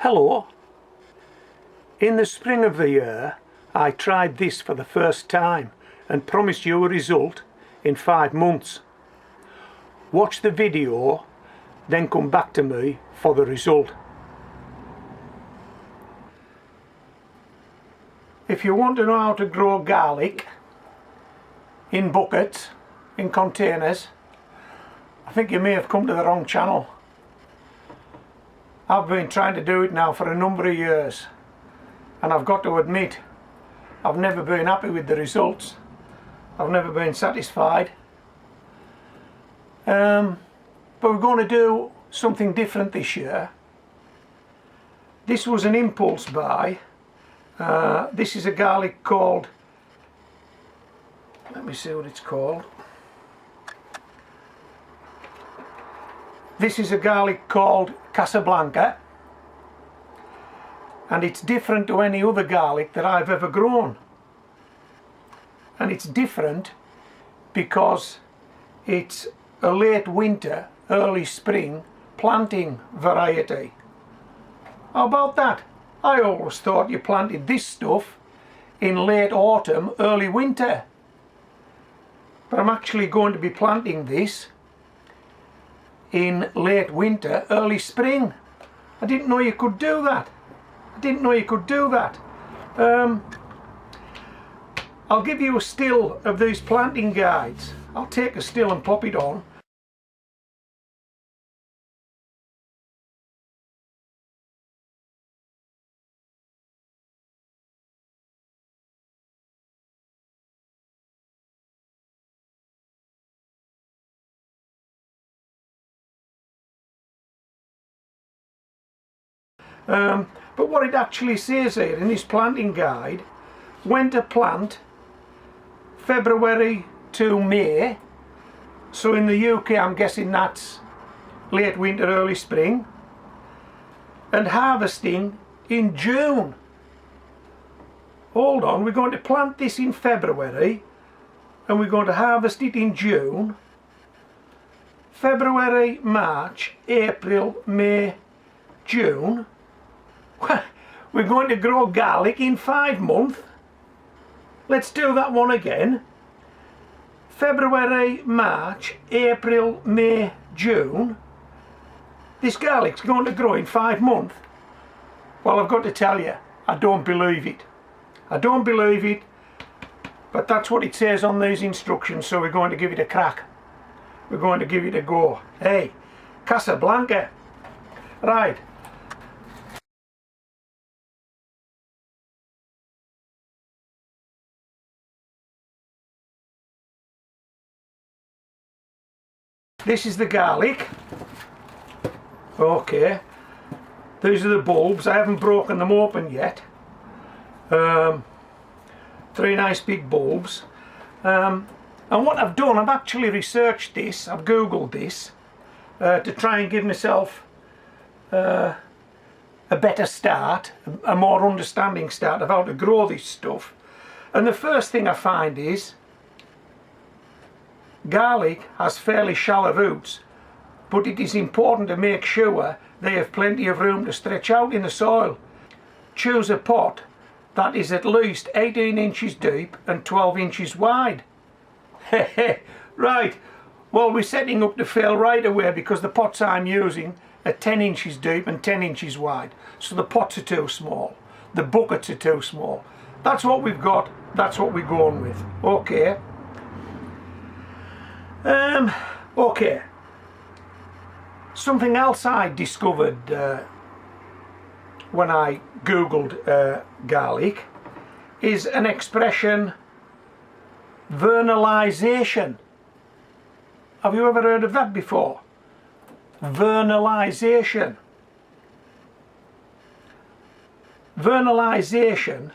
Hello. In the spring of the year I tried this for the first time and promised you a result in 5 months. Watch the video, then come back to me for the result. If you want to know how to grow garlic in buckets, in containers, I think you may have come to the wrong channel. I've been trying to do it now for a number of years, and I've got to admit I've never been happy with the results. I've never been satisfied. But we're going to do something different this year. This was an impulse buy. This is a garlic called, let me see what it's called. This is a garlic called Casablanca, and it's different to any other garlic that I've ever grown. And it's different because it's a late winter, early spring planting variety. How about that? I always thought you planted this stuff in late autumn, early winter. But I'm actually going to be planting this in late winter, early spring. I didn't know you could do that. I didn't know you could do that. I'll give you a still of these planting guides. I'll take a still and pop it on. But what it actually says here in this planting guide, when to plant February to May, so in the UK I'm guessing that's late winter, early spring, and harvesting in June. Hold on, we're going to plant this in February and we're going to harvest it in June. February, March, April, May, June. We're going to grow garlic in 5 months. Let's do that one again. February, March, April, May, June. This garlic's going to grow in 5 months. Well, I've got to tell you, I don't believe it. I don't believe it, but that's what it says on these instructions, so we're going to give it a crack. We're going to give it a go. Hey, Casablanca. Right. This is the garlic. Okay, these are the bulbs. I haven't broken them open yet. 3 nice big bulbs. And what I've done, I've actually researched this, I've googled this to try and give myself a better start, a more understanding start of how to grow this stuff. And the first thing I find is garlic has fairly shallow roots, but it is important to make sure they have plenty of room to stretch out in the soil. Choose a pot that is at least 18 inches deep and 12 inches wide. Right, well, we're setting up to fail right away because the pots I'm using are 10 inches deep and 10 inches wide. So the pots are too small, the buckets are too small. That's what we've got, that's what we're going with. Okay. Okay, something else I discovered when I googled garlic is an expression, vernalization. Have you ever heard of that before? Vernalization. Vernalization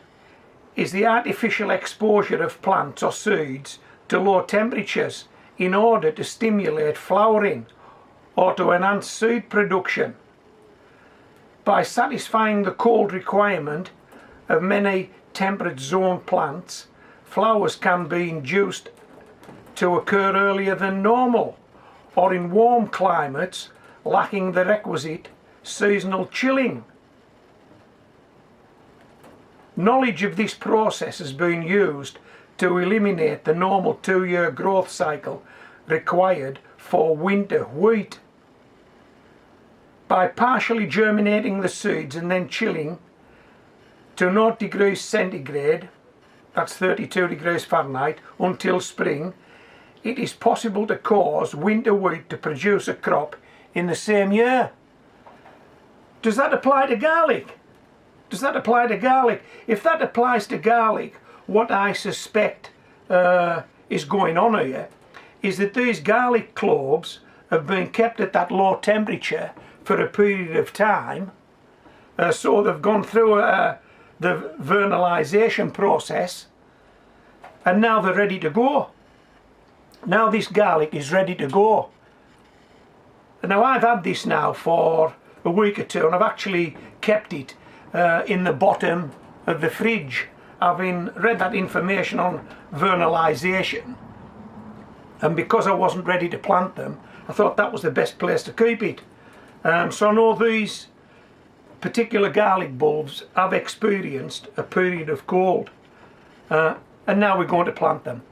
is the artificial exposure of plants or seeds to low temperatures in order to stimulate flowering or to enhance seed production. By satisfying the cold requirement of many temperate zone plants, flowers can be induced to occur earlier than normal, or in warm climates lacking the requisite seasonal chilling. knowledge of this process has been used to eliminate the normal 2-year growth cycle required for winter wheat. By partially germinating the seeds and then chilling to 0 degrees centigrade, that's 32 degrees Fahrenheit, until spring, it is possible to cause winter wheat to produce a crop in the same year. Does that apply to garlic? Does that apply to garlic? If that applies to garlic, what I suspect is going on here is that these garlic cloves have been kept at that low temperature for a period of time, so they've gone through the vernalization process, and now they're ready to go. Now this garlic is ready to go. And now I've had this now for a week or two, and I've actually kept it in the bottom of the fridge, having read that information on vernalization. And because I wasn't ready to plant them, I thought that was the best place to keep it. So I know these particular garlic bulbs have experienced a period of cold, and now we're going to plant them.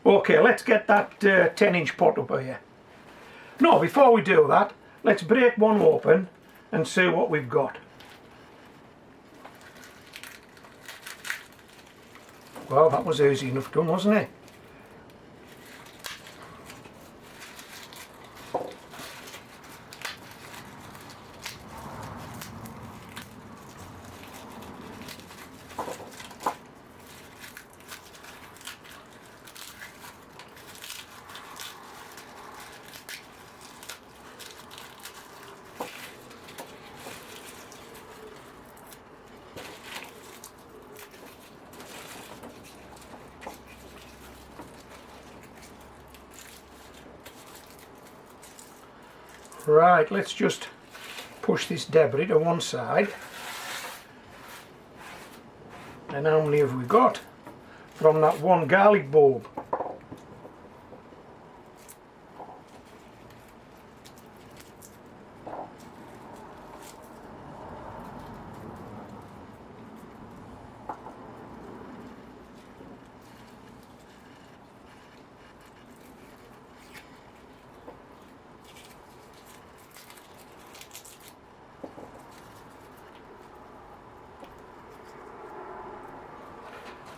Okay, let's get that 10-inch pot up here. No, before we do that, let's break one open and see what we've got. Well, that was easy enough done, wasn't it? Right, let's just push this debris to one side. And how many have we got from that one garlic bulb?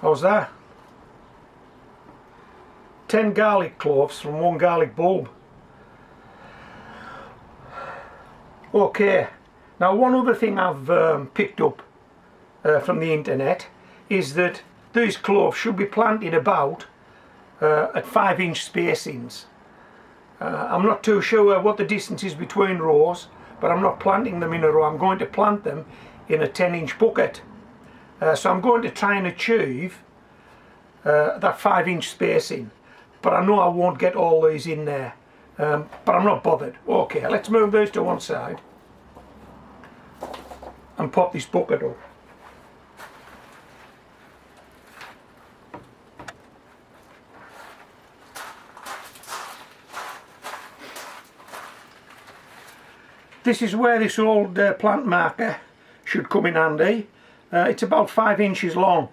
How's that? 10 garlic cloves from one garlic bulb. Okay, now one other thing I've picked up from the internet is that these cloves should be planted about at 5-inch spacings. I'm not too sure what the distance is between rows, but I'm not planting them in a row. I'm going to plant them in a 10-inch bucket. So I'm going to try and achieve that 5-inch spacing, but I know I won't get all these in there, but I'm not bothered. Okay, let's move these to one side and pop this bucket up. This is where this old plant marker should come in handy. It's about 5 inches long,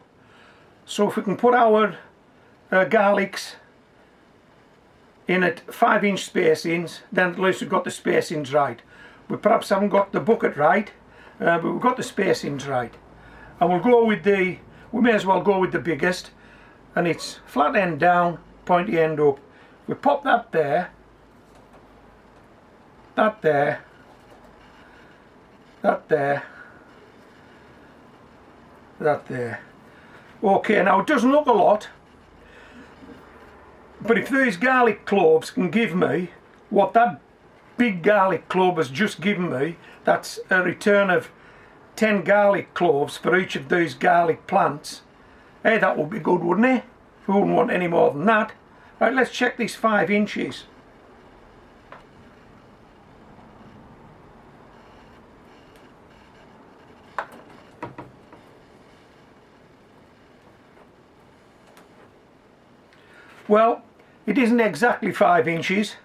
so if we can put our garlics in at 5-inch spacings, then at least we've got the spacings right. We perhaps haven't got the bucket right, but we've got the spacings right. And we'll go with we may as well go with the biggest, and it's flat end down, pointy end up. We pop that there, that there, that there, that there. Okay, now it doesn't look a lot, but if these garlic cloves can give me what that big garlic clove has just given me, that's a return of 10 garlic cloves for each of these garlic plants. Hey, that would be good, wouldn't it? We wouldn't want any more than that. Right, let's check these 5 inches. Well, it isn't exactly 5 inches,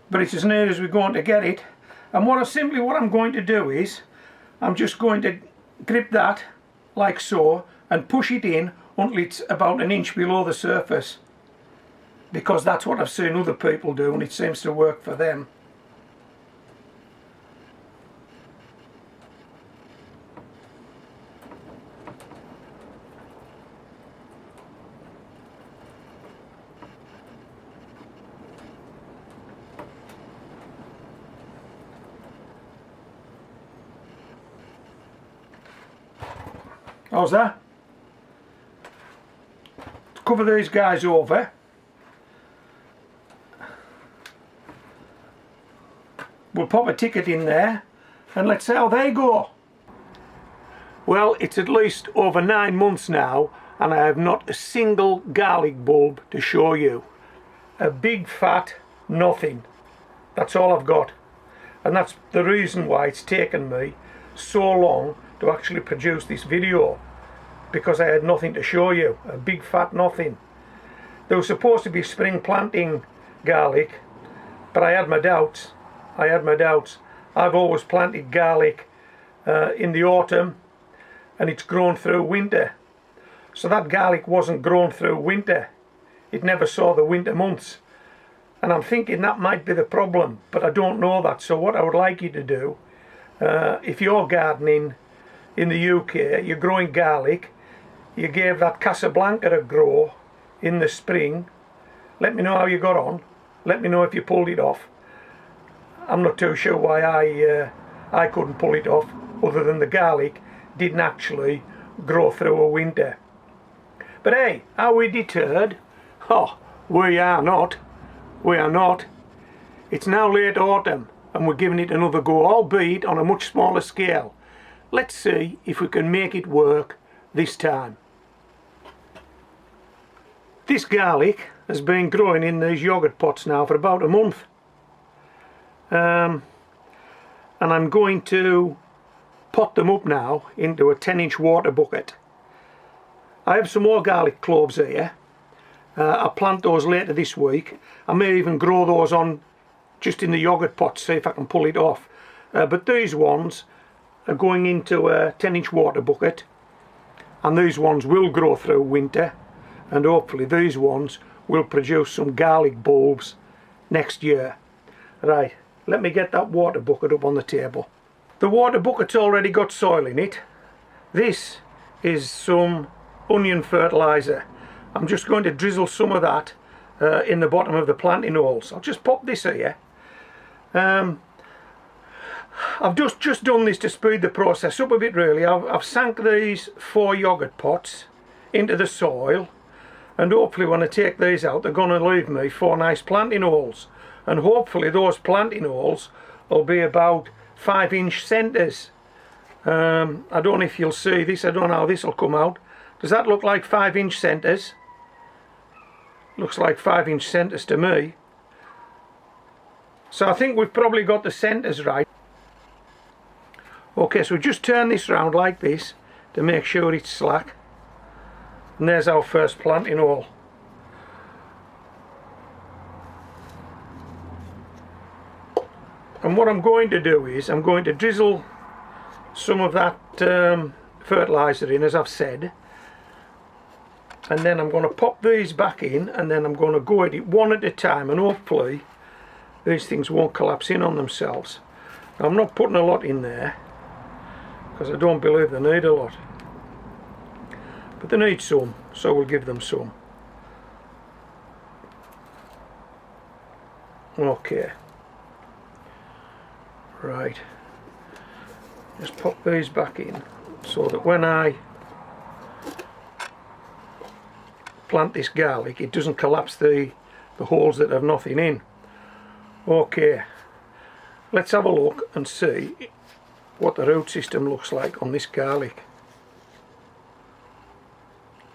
but it's as near as we're going to get it. And what I'm going to do is, I'm just going to grip that like so, and push it in until it's about an inch below the surface, because that's what I've seen other people do and it seems to work for them. How's that? To cover these guys over, we'll pop a ticket in there and let's see how they go. Well, it's at least over 9 months now and I have not a single garlic bulb to show you. A big fat nothing. That's all I've got. And that's the reason why it's taken me so long to actually produce this video, because I had nothing to show you. A big fat nothing. There was supposed to be spring planting garlic, but I had my doubts. I've always planted garlic in the autumn and it's grown through winter. So that garlic wasn't grown through winter. It never saw the winter months. And I'm thinking that might be the problem, but I don't know that. So what I would like you to do, if you're gardening in the UK, you're growing garlic, you gave that Casablanca a grow in the spring, let me know how you got on. Let me know if you pulled it off. I'm not too sure why I couldn't pull it off, other than the garlic didn't actually grow through a winter. But hey, are we deterred? Oh, we are not. We are not. It's now late autumn and we're giving it another go, albeit on a much smaller scale. Let's see if we can make it work this time. This garlic has been growing in these yogurt pots now for about a month. And I'm going to pot them up now into a 10-inch water bucket. I have some more garlic cloves here. I'll plant those later this week. I may even grow those on just in the yogurt pot, see if I can pull it off. But these ones are going into a 10-inch water bucket, and these ones will grow through winter, and hopefully these ones will produce some garlic bulbs next year. Right, let me get that water bucket up on the table. The water bucket's already got soil in it. This is some onion fertilizer. I'm just going to drizzle some of that in the bottom of the planting holes. I'll just pop this here. I've just done this to speed the process up a bit really. I've sank these 4 yogurt pots into the soil, and hopefully when I take these out they're going to leave me 4 nice planting holes, and hopefully those planting holes will be about 5-inch centres. I don't know if you'll see this, I don't know how this will come out. Does that look like 5-inch centres? Looks like 5-inch centres to me. So I think we've probably got the centres right. Okay, so just turn this round like this to make sure it's slack. And there's our first planting hole. And what I'm going to do is I'm going to drizzle some of that fertilizer in, as I've said, and then I'm going to pop these back in, and then I'm going to go at it one at a time, and hopefully these things won't collapse in on themselves. Now, I'm not putting a lot in there because I don't believe they need a lot, but they need some, so we'll give them some. Okay, right, just pop these back in so that when I plant this garlic it doesn't collapse the holes that have nothing in. Okay, let's have a look and see what the root system looks like on this garlic.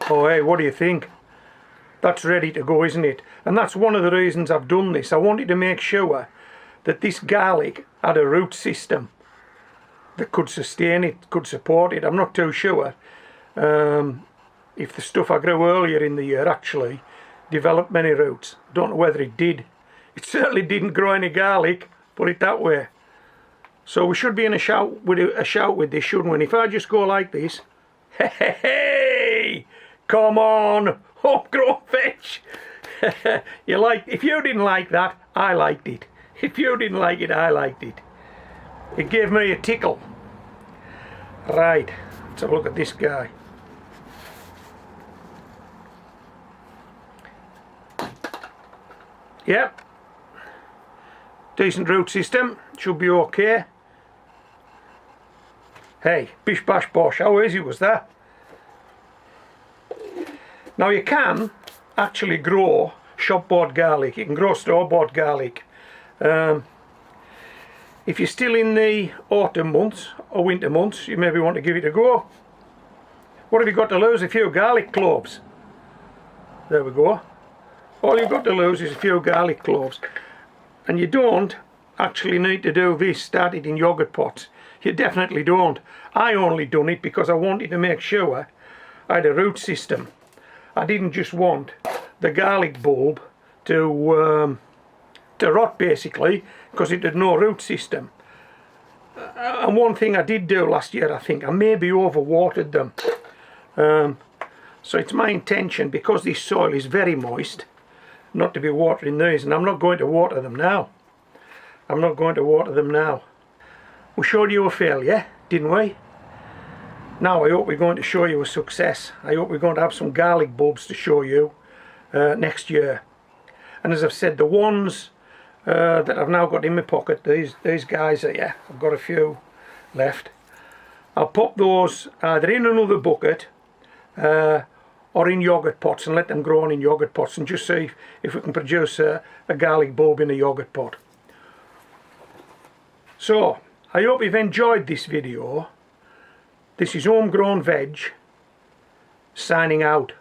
Oh hey, what do you think? That's ready to go, isn't it? And that's one of the reasons I've done this. I wanted to make sure that this garlic had a root system that could sustain it, could support it. I'm not too sure if the stuff I grew earlier in the year actually developed many roots. Don't know whether it did. It certainly didn't grow any garlic, put it that way. So we should be in a shout with this, shouldn't we? And if I just go like this, Hey, come on, homegrown veg. If you didn't like that, I liked it. If you didn't like it, I liked it. It gave me a tickle. Right, let's have a look at this guy. Yep, decent root system, should be okay. Hey, bish bash bosh, how easy was that? Now you can actually grow shop-bought garlic, you can grow store-bought garlic. If you're still in the autumn months or winter months, you maybe want to give it a go. What have you got to lose? A few garlic cloves. There we go. All you've got to lose is a few garlic cloves. And you don't actually need to do this, start it in yogurt pots. You definitely don't. I only done it because I wanted to make sure I had a root system. I didn't just want the garlic bulb to rot basically, because it had no root system. And one thing I did do last year, I think, I maybe overwatered them. So it's my intention, because this soil is very moist, not to be watering these, and I'm not going to water them now. I'm not going to water them now. We showed you a failure, didn't we? Now I hope we're going to show you a success. I hope we're going to have some garlic bulbs to show you next year. And as I've said, the ones that I've now got in my pocket, these guys here, I've got a few left. I'll pop those either in another bucket or in yogurt pots and let them grow on in yogurt pots, and just see if we can produce a garlic bulb in a yogurt pot. So I hope you've enjoyed this video. This is Homegrown Veg signing out.